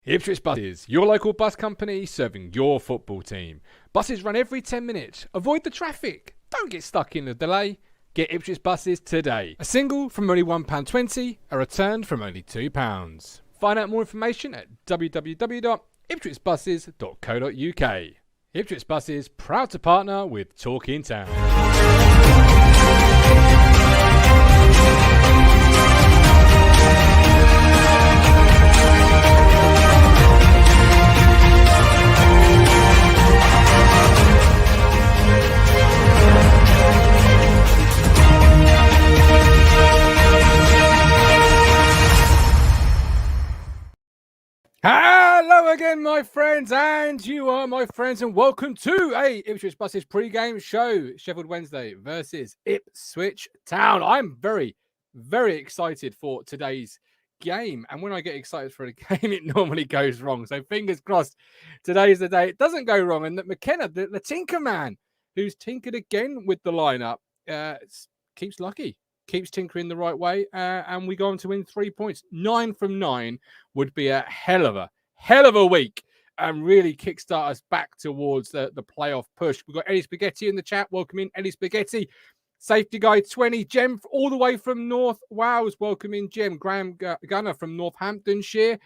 Ipswich Buses, your local bus company serving your football team. Buses run every 10 minutes. Avoid the traffic. Don't get stuck in the delay. Get Ipswich Buses today. A single from only £1.20, a return from only £2. Find out more information at www.ipswichbuses.co.uk. Ipswich Buses, proud to partner with Talking Town. Hello again, my friends, and you are my friends, and welcome to a Ipswich Buses pre-game show. Sheffield Wednesday versus Ipswich Town. I'm very, very excited for today's game, and when I get excited for a game, it normally goes wrong. So fingers crossed, today's the day it doesn't go wrong, and that McKenna, the Tinker Man, who's tinkered again with the lineup, keeps lucky. Keeps tinkering the right way, and we go on to win 3 points. 9 from 9 would be a hell of a week and really kickstart us back towards the playoff push. We've got Eddie Spaghetti in the chat. Welcome in, Eddie Spaghetti. Safety Guy 20. Jem all the way from North Wales. Welcome in, Jem. Graham Gunner from Northamptonshire.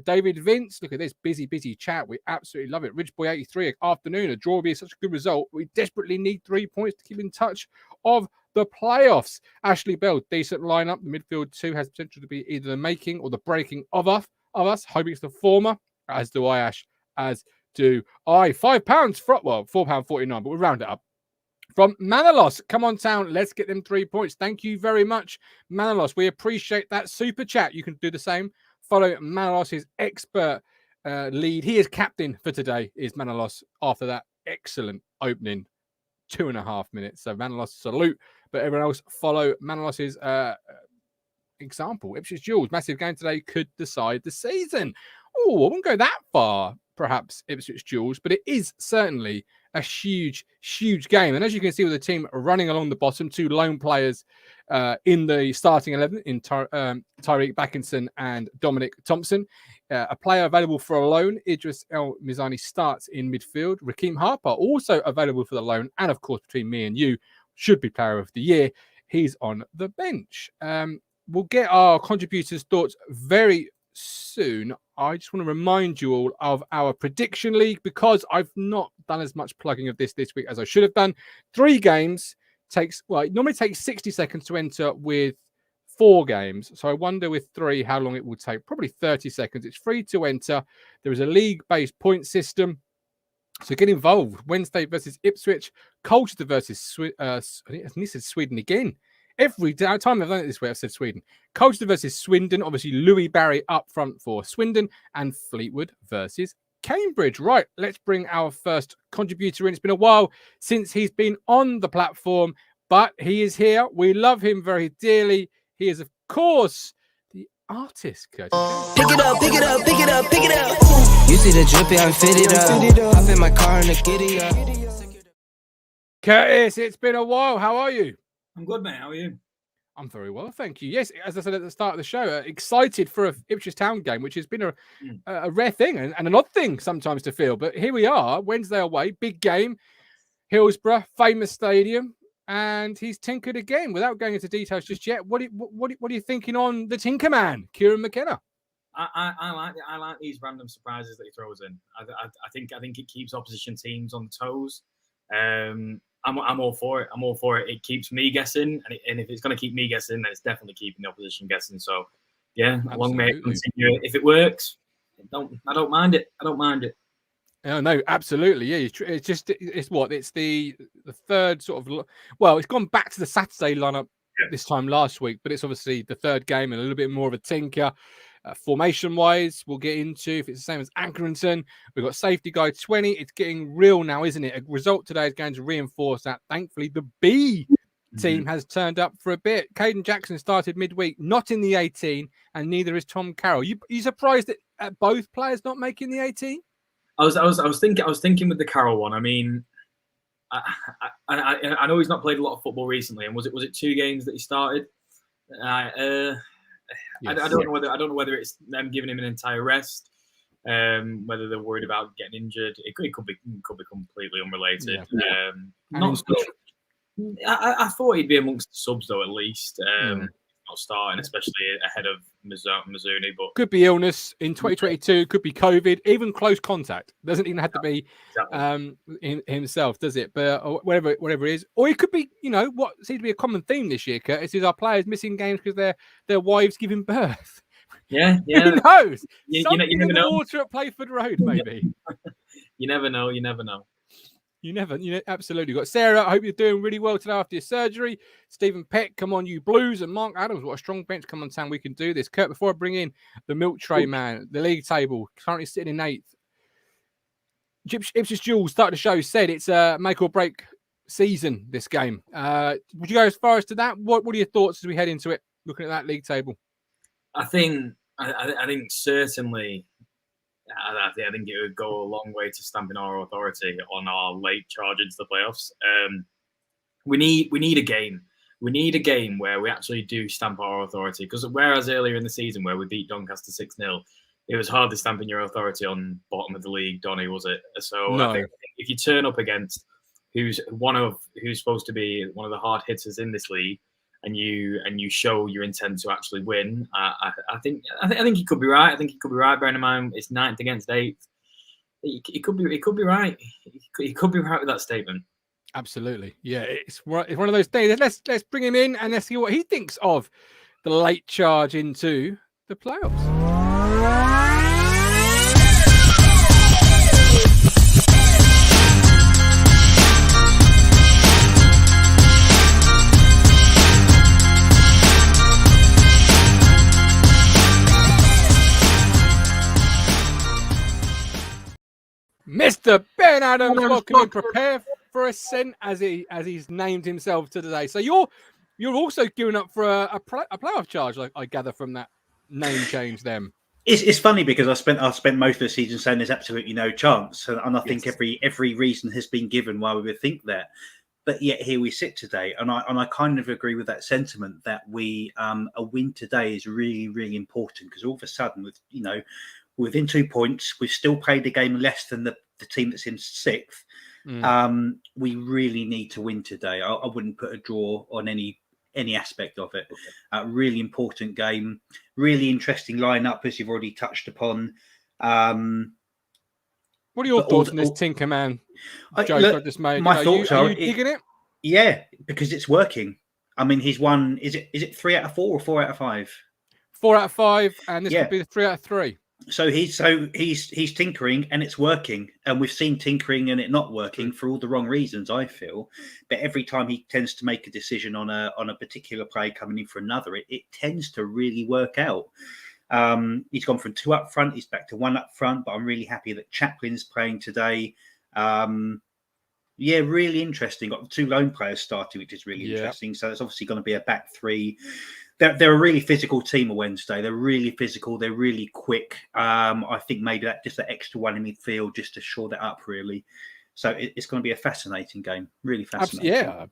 David Vince. Look at this busy chat. We absolutely love it. Ridgeboy 83. Afternoon. A draw would be such a good result. We desperately need 3 points to keep in touch of the playoffs. Ashley Bell, decent lineup. The midfield 2 has potential to be either the making or the breaking of us. Hoping it's the former, as do I, Ash, as do I. £5 for, well, £4.49, but we'll round it up. From Manalos, come on town, let's get them 3 points. Thank you very much, Manalos. We appreciate that super chat. You can do the same. Follow Manalos' expert lead. He is captain for today, is Manalos, after that excellent opening 2.5 minutes. So Manalos, salute. But everyone else, follow Manalos' example. Ipswich Jules, massive game today, could decide the season. Oh, I wouldn't go that far, perhaps, Ipswich Jules, but it is certainly a huge game. And as you can see with the team running along the bottom, 2 lone players in the starting 11 in Tyreek Backinson and Dominic Thompson. A player available for a loan, Idris Mizouni, starts in midfield. Raheem Harper also available for the loan. And of course, between me and you, should be player of the year. He's on the bench. We'll get our contributors' thoughts very soon. I just want to remind you all of our prediction league because I've not done as much plugging of this week as I should have done. 3 games it normally takes 60 seconds to enter with 4 games. So I wonder with 3 how long it will take. Probably 30 seconds. It's free to enter. There is a league-based point system. So get involved. Wednesday versus Ipswich. Colchester versus Sweden. I think this is Sweden again. Every time I've done it this way, I've said Sweden. Colchester versus Swindon. Obviously, Louis Barry up front for Swindon. And Fleetwood versus Cambridge. Right, let's bring our first contributor in. It's been a while since he's been on the platform, but he is here. We love him very dearly. He is, of course, the artist. Curtis. Pick it up, pick it up, pick it up, pick it up. You see the drippy, I'm fitted up. Hop in my car and the giddy up. Curtis, it's been a while. How are you? I'm good, mate. How are you? I'm very well, thank you. Yes, as I said at the start of the show, excited for a Ipswich Town game, which has been a rare thing and an odd thing sometimes to feel. But here we are, Wednesday away, big game, Hillsborough, famous stadium, and he's tinkered again. Without going into details just yet, what are you thinking on the Tinker Man, Kieran McKenna? I like these random surprises that he throws in. I think it keeps opposition teams on the toes. I'm all for it. It keeps me guessing, and if it's going to keep me guessing, then it's definitely keeping the opposition guessing. So, yeah, long may it continue. If it works, I don't mind it. Oh, no, absolutely. Yeah, it's the third sort of. Well, it's gone back to the Saturday lineup this time last week, but it's obviously the third game and a little bit more of a tinker. Formation-wise, we'll get into if it's the same as Accrington. We've got Safety Guy 20. It's getting real now, isn't it? A result today is going to reinforce that. Thankfully, the B team has turned up for a bit. Caden Jackson started midweek, not in the 18, and neither is Tom Carroll. You surprised at both players not making the 18? I was thinking with the Carroll one. I mean, I know he's not played a lot of football recently, and was it 2 games that he started? Yes, I don't know whether it's them giving him an entire rest. Whether they're worried about getting injured, it could be completely unrelated. Yeah. Not. I thought he'd be amongst the subs though, at least. Not starting, especially ahead of Mizouni, but could be illness in 2022, could be COVID, even close contact. Doesn't even have to be himself, does it? But whatever it is, or it could be, what seems to be a common theme this year, Curtis, is our players missing games because their wives giving birth. Yeah. Who knows? Something in the water at Playford Road, maybe. You never know. You never, absolutely. Got Sarah. I hope you're doing really well today after your surgery. Stephen Peck, come on, you Blues. And Mark Adams, what a strong bench. Come on, Sam, we can do this. Kurt, before I bring in the milk tray man, the league table, currently sitting in 8th. Ipswich Jules, start the show, said it's a make or break season, this game. Would you go as far as to that? What are your thoughts as we head into it, looking at that league table? I think certainly... I think it would go a long way to stamping our authority on our late charge into the playoffs. We need a game. We need a game where we actually do stamp our authority. Because whereas earlier in the season where we beat Doncaster 6-0, it was hardly stamping your authority on bottom of the league, Donny, was it? So no. I think if you turn up against who's supposed to be one of the hard hitters in this league, and you show your intent to actually win, I think he could be right. I think he could be right. Bearing in mind it's 9th against 8th, he could be right. He could be right with that statement. Absolutely, yeah. It's one of those days. Let's bring him in and let's see what he thinks of the late charge into the playoffs. Mr. Ben Adams, welcome and prepare for ascent as he's named himself to today. So you're also gearing up for a playoff charge, like I gather from that name change. Then it's funny because I spent most of the season saying there's absolutely no chance, and I think every reason has been given why we would think that. But yet here we sit today, and I kind of agree with that sentiment that a win today is really, really important, because all of a sudden within 2 points, we've still played a game less than the team that's in 6th. We really need to win today. I wouldn't put a draw on any aspect of it. Really important game, really interesting lineup, as you've already touched upon. What are your thoughts on this Tinkerman joke I just made? My thoughts are you digging it? Yeah, because it's working. I mean, he's won. Is it 3 out of 4 or 4 out of 5? 4 out of 5, and this could be the 3 out of 3. So he's tinkering and it's working, and we've seen tinkering and it not working for all the wrong reasons, I feel. But every time he tends to make a decision on a particular play coming in for another, it tends to really work out. He's gone from 2 up front, he's back to 1 up front, but I'm really happy that Chaplin's playing today. Really interesting. Got 2 lone players starting, which is really interesting. So it's obviously going to be a back 3. They're a really physical team on Wednesday. They're really physical. They're really quick. I think maybe that just that extra one in midfield just to shore that up, really. So it's going to be a fascinating game. Really fascinating. Yeah.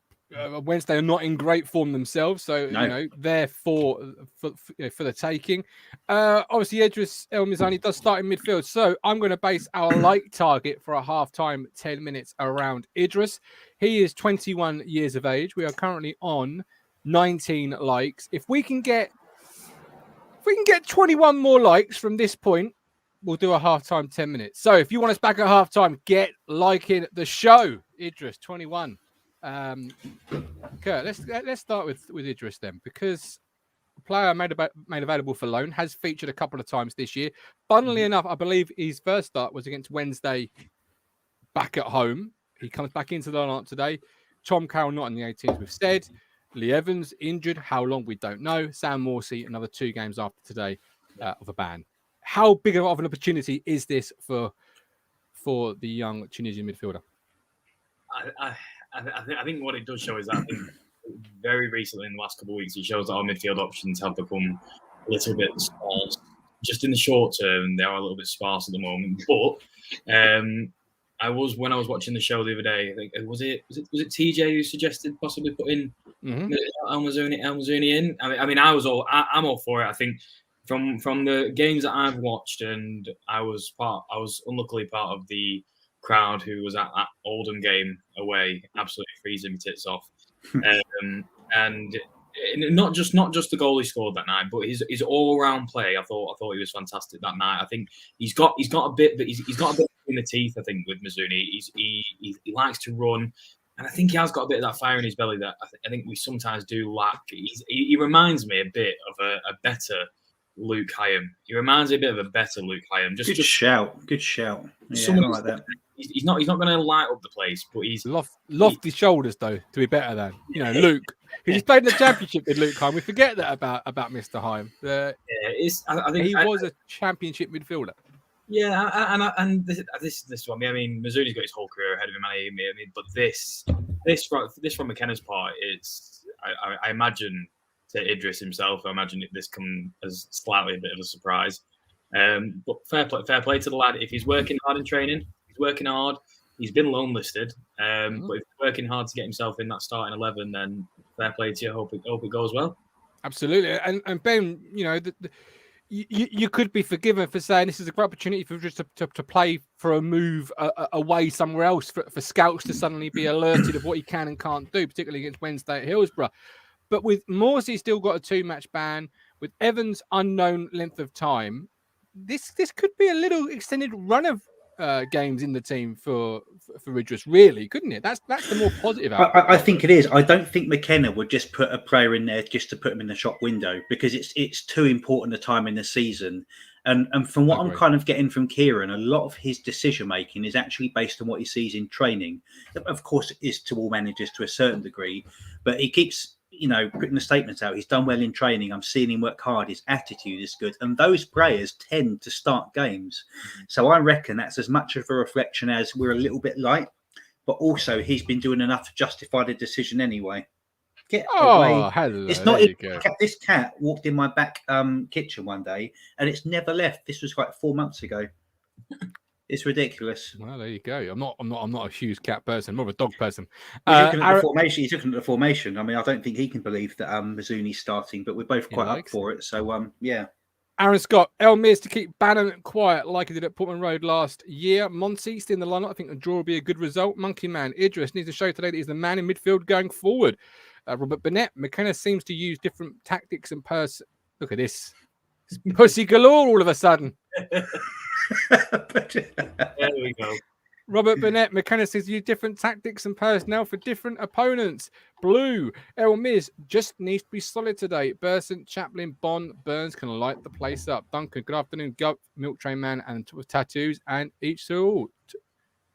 Wednesday are not in great form themselves, so they're for the taking. Obviously, Idris El Mizouni does start in midfield, so I'm going to base our like target for a half-time 10 minutes around Idris. He is 21 years of age. We are currently on 19 likes. If we can get 21 more likes from this point, we'll do a half-time 10 minutes. So if you want us back at half-time, get liking the show. Idris, 21. Kurt, let's start with Idris then, because the player made available for loan has featured a couple of times this year. Funnily enough, I believe his first start was against Wednesday back at home. He comes back into the lineup today. Tom Carroll not in the 18s, we've said. Lee Evans injured. How long, we don't know. Sam Morsey, another 2 games after today of a ban. How big of an opportunity is this for the young Tunisian midfielder? I think what it does show is that I think very recently in the last couple of weeks, it shows that our midfield options have become a little bit sparse. Just in the short term, they are a little bit sparse at the moment. But when I was watching the show the other day, I think was it TJ who suggested possibly putting El Mizouni in? I'm all for it. I think from the games that I've watched, and I was unluckily part of the crowd who was at that Oldham game away, absolutely freezing my tits off. And not just the goal he scored that night, but his all round play. I thought he was fantastic that night. I think he's got a bit, but he's got a bit in the teeth. I think with Mizouni, he likes to run, and I think he has got a bit of that fire in his belly that I think we sometimes do lack. He reminds me a bit of a better Luke Hyam. He reminds me a bit of a better Luke Hyam. Good shout. Yeah, someone like that. He's not going to light up the place, but he's lofty shoulders though to be better than Luke. He's played in the championship with Luke Hyam. We forget that about Mr. Hyam. I think he was a championship midfielder. Yeah, and this one. I mean, Mizouni's got his whole career ahead of him. I mean, but this from McKenna's part, it's I imagine to Idris himself. I imagine this come as slightly a bit of a surprise. But fair play to the lad. If he's working hard in training, he's working hard. He's been loan listed, but if he's working hard to get himself in that starting 11, then fair play to you. Hope it goes well. Absolutely, and Ben, you could be forgiven for saying this is a great opportunity for just to play for a move away somewhere else for scouts to suddenly be alerted of what he can and can't do, particularly against Wednesday at Hillsborough. But with Morsey still got a 2-match ban, with Evans unknown length of time, this could be a little extended run of games in the team for Idris, really, couldn't it? That's the more positive outcome. I think it is. I don't think McKenna would just put a player in there just to put him in the shop window, because it's too important a time in the season. And from what I'm kind of getting from Kieran, a lot of his decision making is actually based on what he sees in training. Of course, it is to all managers to a certain degree, but he keeps putting the statements out. He's done well in training. I'm seeing him work hard. His attitude is good. And those players tend to start games. So I reckon that's as much of a reflection as we're a little bit light, but also he's been doing enough to justify the decision anyway. Get away. Hello. It's not this cat walked in my back kitchen one day and it's never left. This was like 4 months ago. It's ridiculous. Well, there you go. I'm not a huge cat person. I'm more of a dog person. He's looking at the formation. He's looking at the formation. I mean, I don't think he can believe that Mizouni's starting, but we're both quite up for it. So, yeah. Aaron Scott, El Miz to keep Bannon quiet like he did at Portman Road last year. Monty still in the lineup. I think the draw will be a good result. Monkey Man, Idris needs to show today that he's the man in midfield going forward. Robert Burnett, McKenna seems to use different tactics and Look at this. It's pussy galore all of a sudden. There we go. Robert Burnett, McKenna says use different tactics and personnel for different opponents. Blue, El Miz just needs to be solid today. Burson, Chaplin, Bond, Burns can light the place up. Duncan, good afternoon. Gulp, Milk Train Man, and with tattoos, and each to all.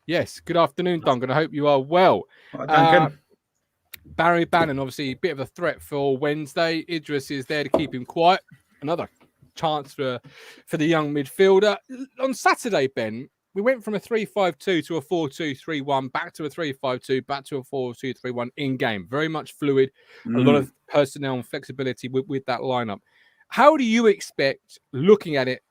Yes, good afternoon, Duncan. I hope you are well. Duncan. Barry Bannon, obviously a bit of a threat for Wednesday. Idris is there to keep him quiet. Another chance for the young midfielder. On Saturday, Ben, we went from a 3-5-2 to a 4-2-3-1, back to a 3-5-2, back to a 4-2-3-1 in game. Very much fluid, a lot of personnel and flexibility with that lineup. How do you expect, looking at it,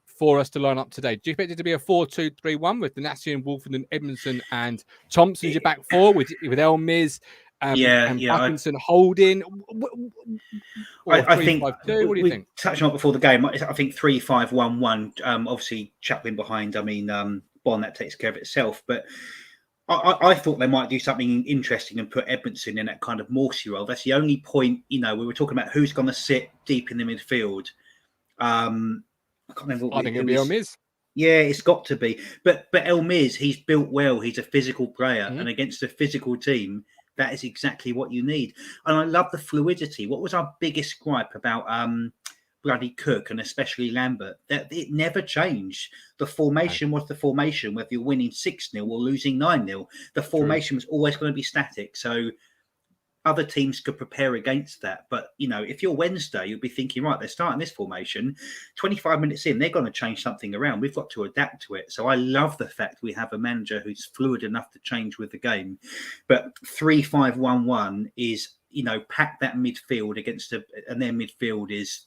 for us to line up today? Do you expect it to be a 4-2-3-1 with Donatian, Wolfenden, Edmondson, and Thompson as your back four with El Miz? And Parkinson holding. I think. What do you think? Touching on it before the game, I think 3-5-1-1. Obviously, Chaplin behind. I mean, Bond, that takes care of itself. But I thought they might do something interesting and put Edmondson in that kind of Morsey role. That's the only point. We were talking about who's going to sit deep in the midfield. I can't remember. I think it'll be El Miz. Yeah, it's got to be. But El Miz, he's built well. He's a physical player, and against a physical team, that is exactly what you need. And I love the fluidity. What was our biggest gripe about bloody Cook and especially Lambert? That it never changed. The formation was the formation, whether you're winning 6-0 or losing 9-0. The formation was always going to be static. So other teams could prepare against that. But, if you're Wednesday, you'll be thinking, right, they're starting this formation. 25 minutes in, they're going to change something around. We've got to adapt to it. So I love the fact we have a manager who's fluid enough to change with the game. But 3-5-1-1 is, pack that midfield against and their midfield is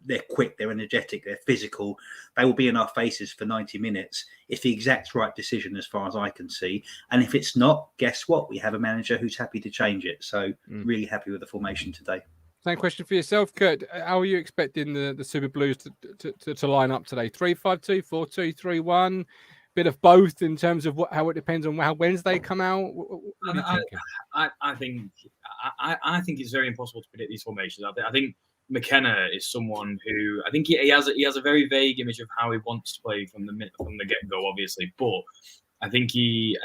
they're quick, they're energetic, they're physical. They will be in our faces for 90 minutes. It's the exact right decision as far as I can see. And if it's not, guess what? We have a manager who's happy to change it. So really happy with the formation today. Same question for yourself, Kurt. How are you expecting the Super Blues to line up today? 3-5-2, 4-2-3-1, bit of both in terms of how it depends on how Wednesday come out. What are you thinking? I think it's very impossible to predict these formations. I think McKenna is someone who I think he has a very vague image of how he wants to play from the get go, obviously, but I think he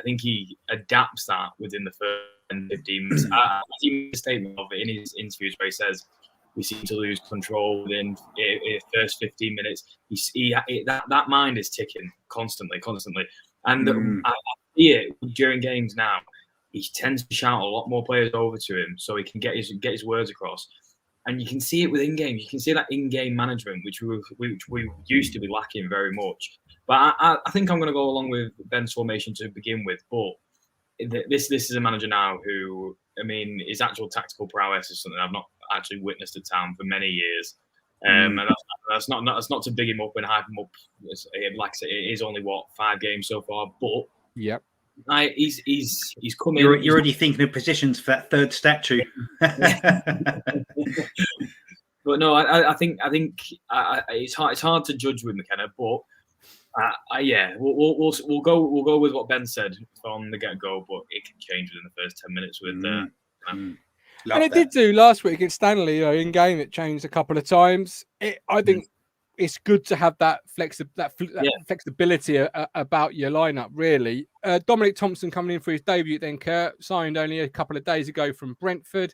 adapts that within the first 15 minutes. I see a statement of it in his interviews where he says we seem to lose control within the first 15 minutes. That mind is ticking constantly, and I see it during games now. He tends to shout a lot more players over to him so he can get his words across. And you can see it within games. You can see that in-game management, which we used to be lacking very much. But I think I'm going to go along with Ben's formation to begin with. But this is a manager now who, I mean, his actual tactical prowess is something I've not actually witnessed at Town for many years. And that's not to big him up and hype him up. Like I say, it is only 5 games so far. But yep. He's coming. You're already thinking of positions for that third statue. But no, I think it's hard to judge with McKenna. But we'll go with what Ben said from the get go. But it can change within the first 10 minutes with. And it did do last week against Stanley. In game, it changed a couple of times. I think. It's good to have that flexibility about your lineup, really. Dominic Thompson coming in for his debut, then Kurt, signed only a couple of days ago from Brentford.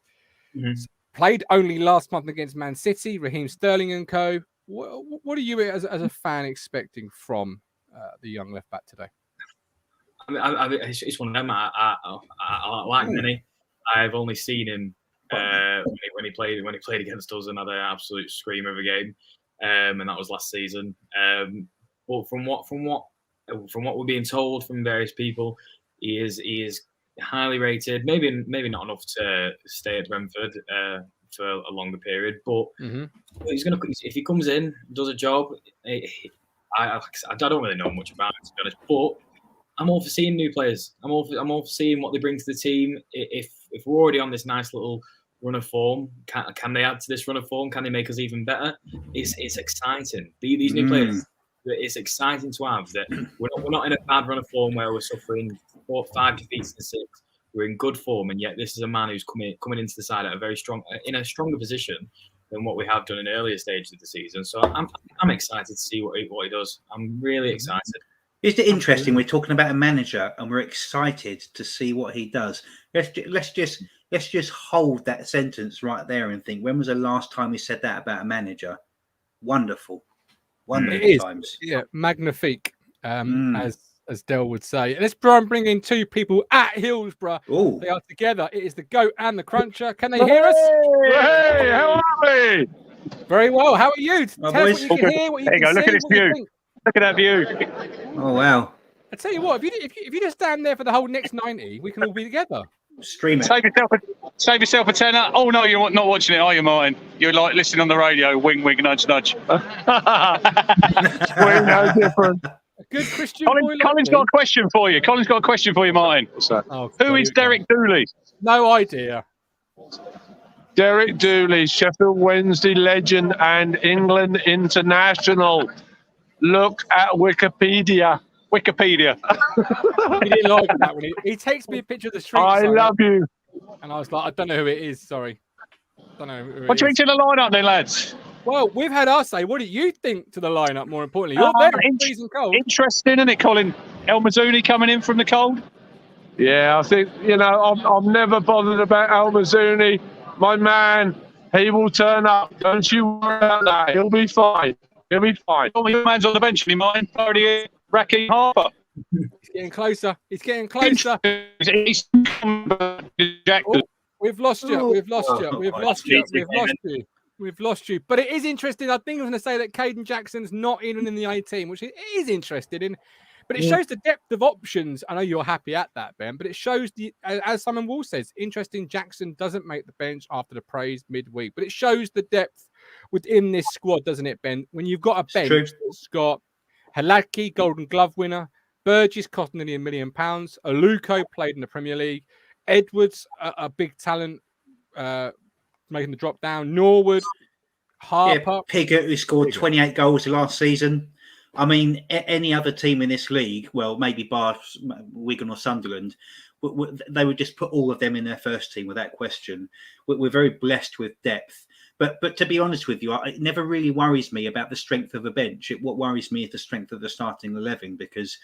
Played only last month against Man City, Raheem Sterling and co. What are you, as a fan, expecting from the young left back today? I mean, it's one of them. I like many. I've only seen him when he played against us and had an absolute screamer of a game. And that was last season. But from what we're being told from various people, he is highly rated. Maybe not enough to stay at Brentford for a longer period. But he's gonna, if he comes in, does a job. I don't really know much about it, to be honest. But I'm all for seeing new players. I'm all for seeing what they bring to the team. If we're already on this nice little run of form, can they add to this run of form? Can they make us even better? It's exciting. These new players, it's exciting to have. That we're not in a bad run of form where we're suffering 4 or 5 defeats in 6. We're in good form, and yet this is a man who's coming into the side at in a stronger position than what we have done in earlier stages of the season. So I'm excited to see what he does. I'm really excited. Isn't it interesting? We're talking about a manager, and we're excited to see what he does. Let's just hold that sentence right there and think, when was the last time we said that about a manager? Wonderful times. Yeah, magnifique, as Del would say. Let's try and bring in 2 people at Hillsborough. Ooh. They are together. It is the GOAT and the Cruncher. Can they hear us? Hey, how are we? Very well. How are you? Tell us boys. what you can hear, what you There you can go. see, Look at this what you view. think. Look at that view. Oh wow! I tell you what, if you just stand there for the whole next 90, we can all be together. Stream it. Save yourself a tenner. Oh no, you're not watching it, are you, Martin? You're like listening on the radio. Wing, wing, nudge, nudge. We're no different. A good Christian Colin's got a question for you. Colin's got a question for you, Martin. What's that? Who is Derek Dooley? No idea. Derek Dooley, Sheffield Wednesday legend and England international. Look at Wikipedia. He didn't like that when he takes me a picture of the street. I love you. And I was like, I don't know who it is. Sorry. Don't know who What do you think to the lineup then, lads? Well, we've had our say. What do you think to the lineup, more importantly? You're there freezing cold. Interesting, isn't it, Colin? El Mizouni coming in from the cold? Yeah, I think, I'm never bothered about Al Mizouni. My man, he will turn up. Don't you worry about that. He'll be fine. Oh, your man's on the bench, any Martin? Already Raheem Harper. He's getting closer. Oh, we've lost you. We've lost you. But it is interesting. I think I'm going to say that Caden Jackson's not even in the A team, which it is interested in. But it shows the depth of options. I know you're happy at that, Ben, but it shows as Simon Wall says, interesting. Jackson doesn't make the bench after the praise midweek, but it shows the depth within this squad, doesn't it, Ben? When you've got a bench that's got Haladki, Golden Glove winner, Burgess cost nearly £1 million, Aluko played in the Premier League, Edwards, a big talent, making the drop down. Norwood, Harper, Piggott, who scored 28 goals last season. I mean, any other team in this league, well, maybe bar Wigan or Sunderland, they would just put all of them in their first team without question. We're very blessed with depth. But to be honest with you, it never really worries me about the strength of the bench. What worries me is the strength of the starting 11, because,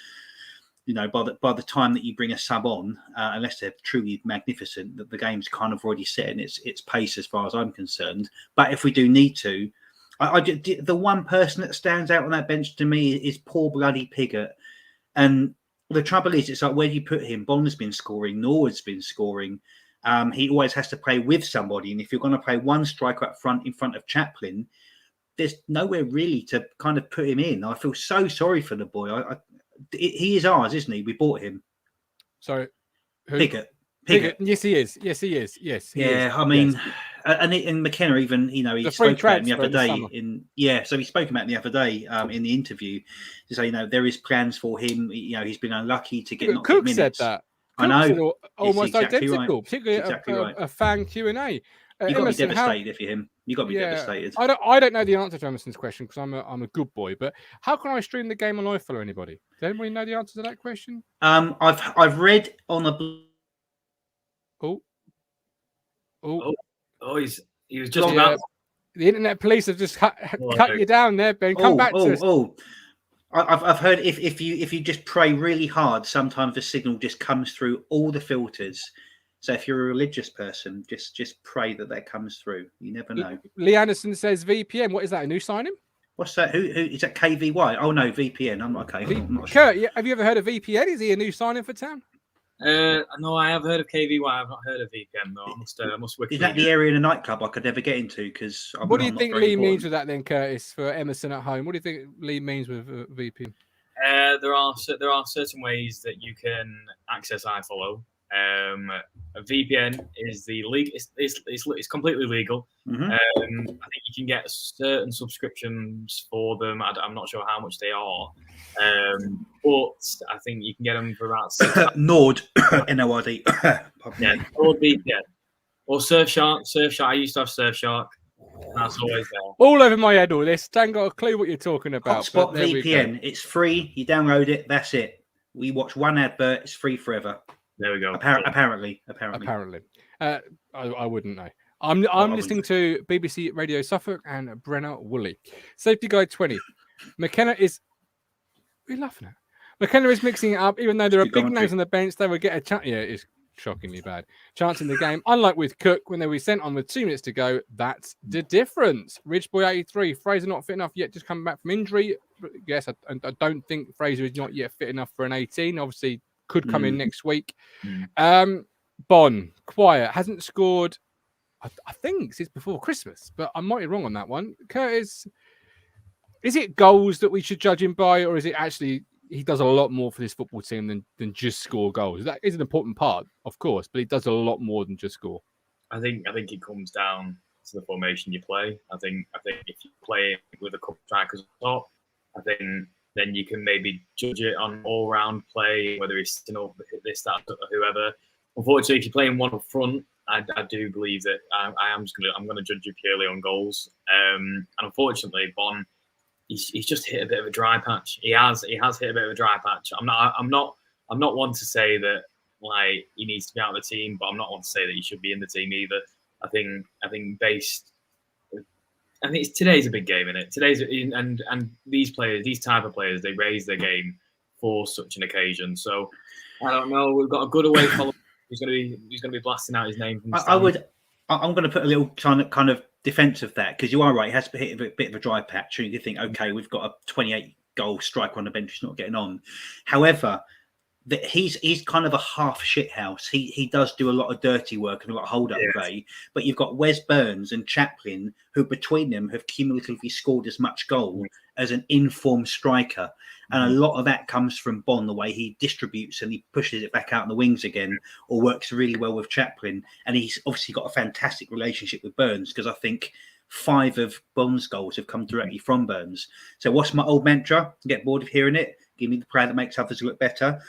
you know, by the time that you bring a sub on, unless they're truly magnificent, that the game's kind of already set in its pace as far as I'm concerned. But if we do need to, the one person that stands out on that bench to me is poor bloody Piggott. And the trouble is, it's like, where do you put him? Bond's been scoring, Norwood's been scoring. He always has to play with somebody. And if you're going to play one striker up front in front of Chaplin, there's nowhere really to kind of put him in. I feel so sorry for the boy. He is ours, isn't he? We bought him. Sorry. Who? Piggott. Yes, he is. Yes, he is. Yes. I mean, and McKenna even, you know, he spoke about him the other day. So he spoke about him the other day in the interview to say, you know, there is plans for him. You know, he's been unlucky to get Cook said that. I know. Almost exactly identical, right. particularly a fan Q&A. You've got to be devastated if you're him. You've got to be devastated. I don't know the answer to Emerson's question because I'm a good boy. But how can I stream the game on iFollow or anybody? Does anybody know the answer to that question? I've read on a. He was just about. The internet police have just cut you down there, Ben. Come back to us. I've heard if you just pray really hard, sometimes the signal just comes through all the filters. So if you're a religious person, just pray that comes through. You never know. Lee Anderson says VPN. What is that? A new signing? What's that? Who is that? KVY? Oh no, VPN. I'm not okay. I'm not Kurt, have you ever heard of VPN? Is he a new signing for Town? No, I have heard of KVY. I've not heard of VPN though. I must Is that the area in a nightclub I could never get into? Because what do you think Lee means with that then, Curtis, for Emerson at home? What do you think Lee means with VPN? There are certain ways that you can access iFollow. A VPN is the league. It's completely legal. Mm-hmm. I think you can get certain subscriptions for them. I'm not sure how much they are, but I think you can get them for about Nord, N-O-R-D. Nord VPN or Surfshark. Surfshark. I used to have Surfshark. That's always there. All over my head, all this. Dan got a clue what you're talking about. Hotspot VPN. It's free. You download it. That's it. We watch one advert. It's free forever. There we go. Apparently. I wouldn't know. I'm listening to BBC Radio Suffolk and Brenner Woolley. Safety Guide 20. McKenna is. What are you laughing at? McKenna is mixing it up. Even though there are big names on the bench, they would get a chance. Yeah, it's shockingly bad. Chance in the game. Unlike with Cook, when they were sent on with 2 minutes to go, that's the difference. Ridgeboy 83. Fraser not fit enough yet, just coming back from injury. Yes, I don't think Fraser is not yet fit enough for an 18. Obviously, could come in next week. Bon, quiet, hasn't scored, I think, since before Christmas, but I might be wrong on that one. Curtis, is it goals that we should judge him by, or is it actually he does a lot more for this football team than just score goals? That is an important part, of course, but he does a lot more than just score. I think it comes down to the formation you play. I think if you play with a couple of strikers on top, I think then you can maybe judge it on all-round play, whether it's this, that, or whoever. Unfortunately, if you're playing one up front, I do believe that I'm going to judge you purely on goals. And unfortunately, Bon, he's just hit a bit of a dry patch. He has hit a bit of a dry patch. I'm not one to say that like he needs to be out of the team, but I'm not one to say that he should be in the team either. I think today's a big game, isn't it? Today's and these players, these type of players, they raise their game for such an occasion. So I don't know. We've got a good away follower who's going to be blasting out his name. From the I'm going to put a little kind of defense of that, because you are right. He has hit a bit of a dry patch. And you think, okay, we've got a 28 goal striker on the bench who's not getting on. However, that he's kind of a half shit house. He does do a lot of dirty work and a lot of hold up play. But you've got Wes Burns and Chaplin, who between them have cumulatively scored as much goal as an informed striker. And a lot of that comes from Bon, the way he distributes and he pushes it back out in the wings again, or works really well with Chaplin. And he's obviously got a fantastic relationship with Burns, because I think 5 of Bond's goals have come directly from Burns. So what's my old mantra? Get bored of hearing it. Give me the player that makes others look better.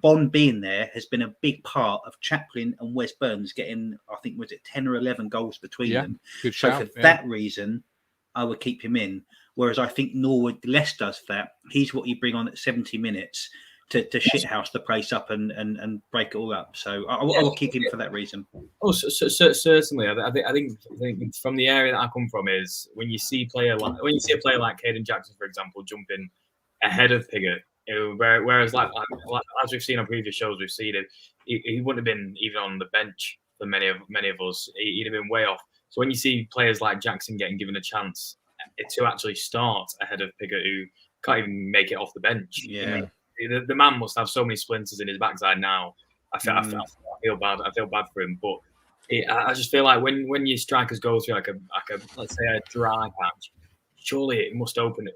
Bond being there has been a big part of Chaplin and Wes Burns getting, I think, was it 10 or 11 goals between them. Good so shout, for that reason, I would keep him in. Whereas I think Norwood less does that. He's what you bring on at 70 minutes to shithouse the place up and break it all up. So I will keep him for that reason. Oh, certainly. I think from the area that I come from is when you see a player like Caden Jackson, for example, jumping ahead of Piggott. Whereas, like as we've seen on previous shows, we've seen it. He wouldn't have been even on the bench for many of us. He'd have been way off. So when you see players like Jackson getting given a chance to actually start ahead of Piggott, who can't even make it off the bench, yeah, I mean, the man must have so many splinters in his backside now. I feel bad. I feel bad for him, but I just feel like when your strikers go through like a let's say a dry patch. Surely it must open.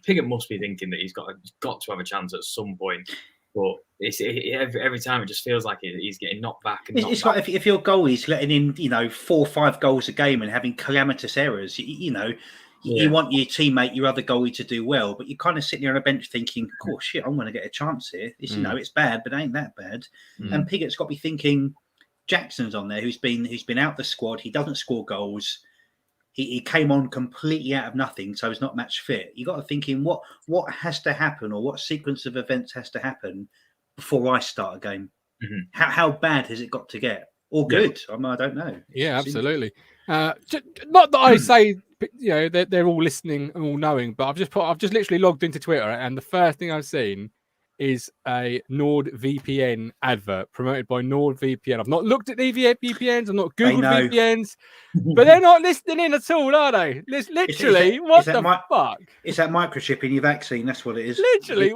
Piggott must be thinking that he's got to have a chance at some point. But every time it just feels like he's getting knocked back. It's like if your goalie's letting in, 4 or 5 goals a game and having calamitous errors, you want your teammate, your other goalie, to do well, but you're kind of sitting there on a bench thinking, "Oh shit, I'm going to get a chance here." It's it's bad, but it ain't that bad. And Piggott's got to be thinking, Jackson's on there, who's been out the squad. He doesn't score goals. He came on completely out of nothing, so he's not match fit. You got to thinking what has to happen, or what sequence of events has to happen before I start a game. Mm-hmm. How bad has it got to get, or good? I don't know. Yeah, absolutely. Not that I say they're all listening and all knowing, but I've just literally logged into Twitter, and the first thing I've seen is a NordVPN advert promoted by NordVPN. I've not looked at VPNs, I've not Googled VPNs, but they're not listening in at all, are they? Literally, what the fuck? It's that microchipping your vaccine, that's what it is. Literally,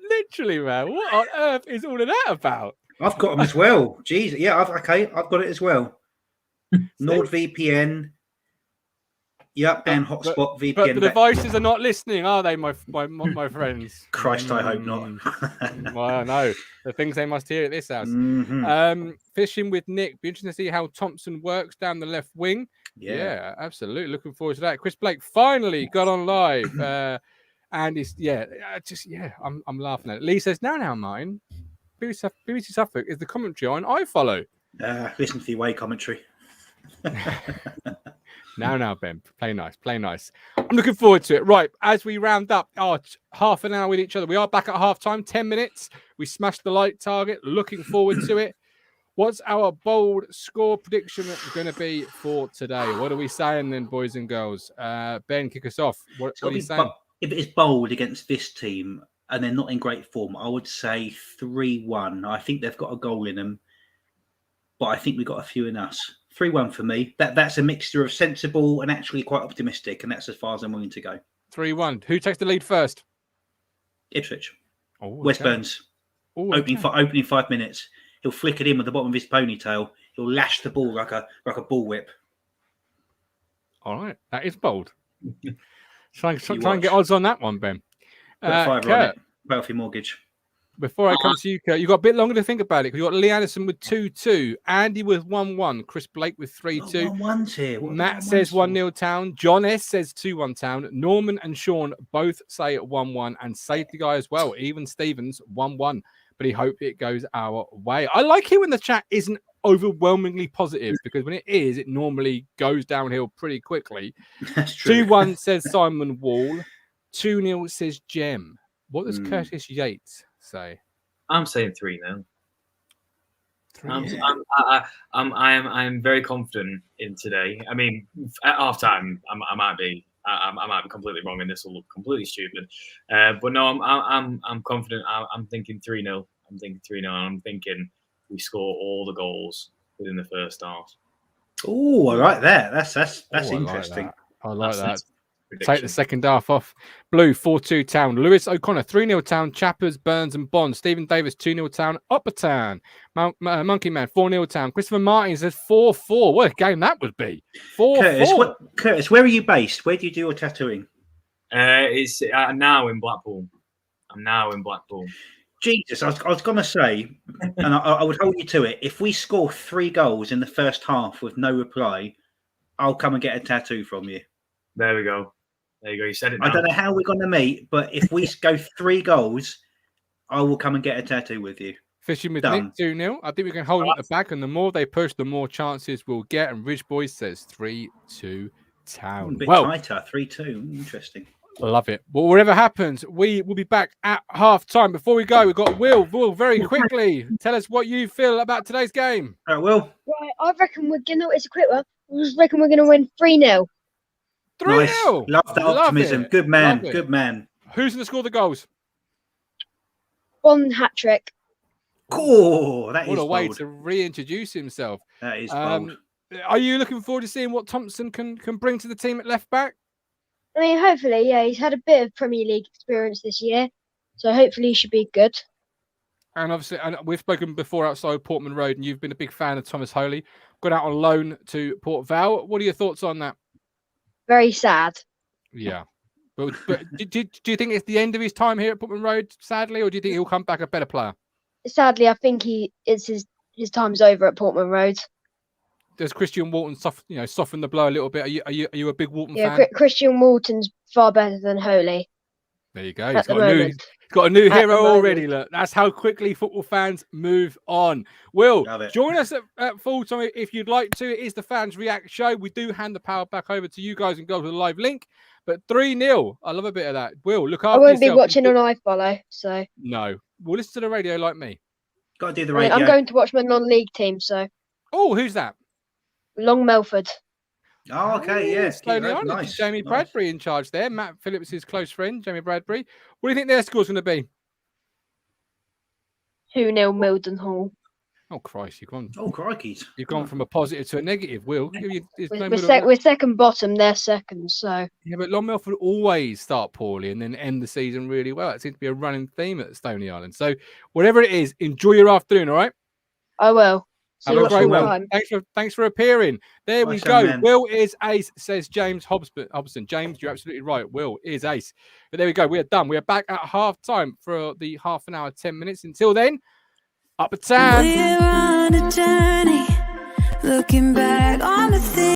literally, man, what on earth is all of that about? I've got them as well. Jesus, yeah, I've got it as well. NordVPN. Yep, and hotspot VPN. But the devices are not listening, are they, my friends? Christ, I hope not. Well, no, the things they must hear at this house. Fishing with Nick. Be interesting to see how Thompson works down the left wing. Yeah, absolutely. Looking forward to that. Chris Blake finally got on live, and he's I'm laughing at it. Lee says, "Now, Martin, BBC Suffolk is the commentary on iFollow." Listen to the away commentary. Now, Ben, play nice. I'm looking forward to it. Right, as we round up our half an hour with each other, we are back at half time, 10 minutes. We smashed the light target. Looking forward to it. What's our bold score prediction going to be for today? What are we saying then, boys and girls? Ben, kick us off. What are you saying? If it's bold against this team and they're not in great form, I would say 3-1. I think they've got a goal in them, but I think we've got a few in us. 3-1 for me. That's a mixture of sensible and actually quite optimistic, and that's as far as I'm willing to go. 3-1. Who takes the lead first? Ipswich. Oh, Wes Burns. Opening 5 minutes. He'll flick it in with the bottom of his ponytail. He'll lash the ball like a ball whip. All right, that is bold. Try and get odds on that one, Ben. Put a fiver on it. Wealthy mortgage. Before I come to you, Kurt, you've got a bit longer to think about it because you've got Lee Anderson with 2-2, Andy with 1-1, Chris Blake with 3-2. 1-1's here. Matt says 1-0 Town. John S says 2-1 Town. Norman and Sean both say 1-1, and Safety Guy as well. Even Stevens 1-1, but he hoped it goes our way. I like it when the chat isn't overwhelmingly positive because when it is, it normally goes downhill pretty quickly. That's true. 2-1 says Simon Wall. 2-0 says Jem. What does Curtis Yates say? I'm saying 3-0. I'm very confident in today. I mean, at half time, I might be completely wrong, and this will look completely stupid. But no, I'm confident. I'm thinking 3-0. I'm thinking 3-0. And I'm thinking we score all the goals within the first half. Oh, I like that. That's interesting. I like that. Take the second half off. Blue 4-2 Town. Lewis O'Connor 3-0 Town. Chappers, Burns and Bond. Stephen Davis 2-0 Town. Upper Town. Monkey Man 4-0 Town. Christopher Martin says 4-4. What a game that would be. 4-4. Curtis, where are you based? Where do you do your tattooing? It's now in Blackpool. I'm now in Blackpool. Jesus, I was going to say, and I would hold you to it. If we score 3 goals in the first half with no reply, I'll come and get a tattoo from you. There we go. There you go. You said it now. I don't know how we're going to meet, but if we go 3 goals, I will come and get a tattoo with you. Fishing with Done. Nick 2-0. I think we can hold them at the back, and the more they push, the more chances we'll get. And Ridge Boys says 3-2 Town. A bit Well, tighter, 3-2. Interesting. love it. Well, whatever happens, we will be back at half time. Before we go, we've got Will. Will, very quickly, tell us what you feel about today's game. All right, Will. Right, I reckon we're gonna. It's a quick one. I just reckon we're gonna win 3-0. 3-0. Nice. Love that optimism. It. Good man. Love it. Good man. Who's going to score the goals? One hat trick. Cool. That What is a way bold. to reintroduce himself. That is bold. Are you looking forward to seeing what Thompson can bring to the team at left back? I mean, hopefully, yeah, he's had a bit of Premier League experience this year, so hopefully he should be good. And obviously, and we've spoken before outside Portman Road, and you've been a big fan of Thomas Holy. Got out on loan to Port Vale. What are your thoughts on that? Very sad. Yeah. But do you think it's the end of his time here at Portman Road, sadly, or do you think he'll come back a better player? Sadly, I think his time's over at Portman Road. Does Christian Walton soften the blow a little bit? Are you a big Walton Yeah, fan? Christian Walton's far better than Holy. There you go. At He's the got a new. moment. Got a new At the hero already. moment. Look, that's how quickly football fans move on. Will, Love it. join us at full time if you'd like to. It is the Fans React show. We do hand the power back over to you guys and go to the live link. But 3-0. I love a bit of that. Will, look after I won't be yourself. watching on iFollow, so No. We'll listen to the radio like me. Got to do the I mean, radio. I'm going to watch my non-league team. So Oh, who's that? Long Melford. Oh, okay. Yes. Slowly on. Nice. Jamie nice. Bradbury in charge there. Matt Phillips' close friend, Jamie Bradbury. What do you think their score's going to be? 2-0 Mildenhall. Oh, Christ. Oh, crikey. You've gone from a positive to a negative, Will. There's no We're, middle of we're second bottom. They're second. So Yeah, but Long Melford always start poorly and then end the season really well. It seems to be a running theme at Stony Island. So whatever it is, enjoy your afternoon, all right? I will. See Have you a great full one. time. Thanks for appearing. There we Nice go. young man. Will is ace, says James Hobson. James, you're absolutely right. Will is ace. But there we go. We are done. We are back at half time for the half an hour, 10 minutes. Until then, up a tan. We're on a journey, looking back on the things